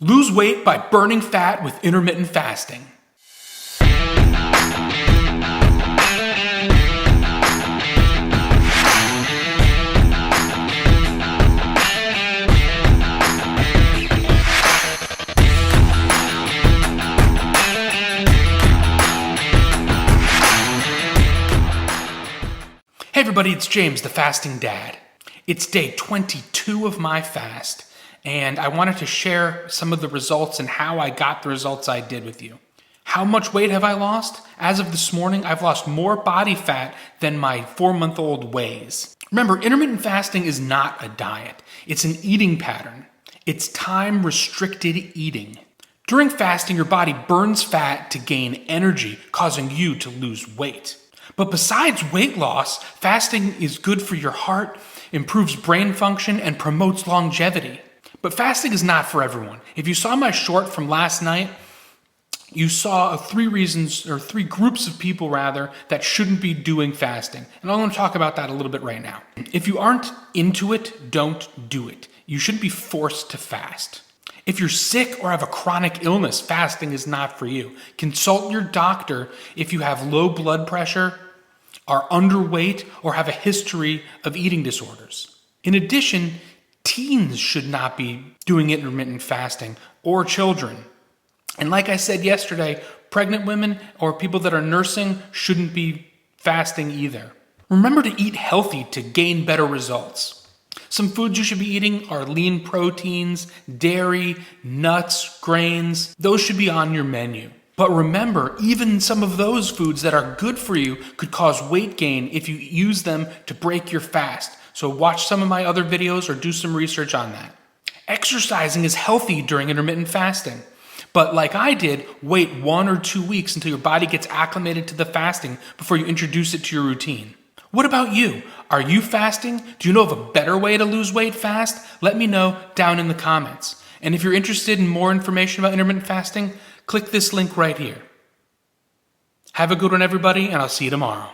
Lose weight by burning fat with intermittent fasting. Hey everybody, it's James, the Fasting Dad. It's day 22 of my fast, and I wanted to share some of the results and how I got the results I did with you. How much weight have I lost? As of this morning, I've lost more body fat than my 4-month-old weighs. Remember, intermittent fasting is not a diet. It's an eating pattern. It's time-restricted eating. During fasting, your body burns fat to gain energy, causing you to lose weight. But besides weight loss, fasting is good for your heart, improves brain function, and promotes longevity. But fasting is not for everyone. If you saw my short from last night, you saw three groups of people that shouldn't be doing fasting. And I'm going to talk about that a little bit right now. If you aren't into it, don't do it. You shouldn't be forced to fast. If you're sick or have a chronic illness, fasting is not for you. Consult your doctor if you have low blood pressure, are underweight, or have a history of eating disorders. In addition, teens should not be doing intermittent fasting, or children. And like I said yesterday, pregnant women or people that are nursing shouldn't be fasting either. Remember to eat healthy to gain better results. Some foods you should be eating are lean proteins, dairy, nuts, grains. Those should be on your menu. But remember, even some of those foods that are good for you could cause weight gain if you use them to break your fast. So watch some of my other videos or do some research on that. Exercising is healthy during intermittent fasting. But like I did, wait 1 or 2 weeks until your body gets acclimated to the fasting before you introduce it to your routine. What about you? Are you fasting? Do you know of a better way to lose weight fast? Let me know down in the comments. And if you're interested in more information about intermittent fasting, click this link right here. Have a good one, everybody, and I'll see you tomorrow.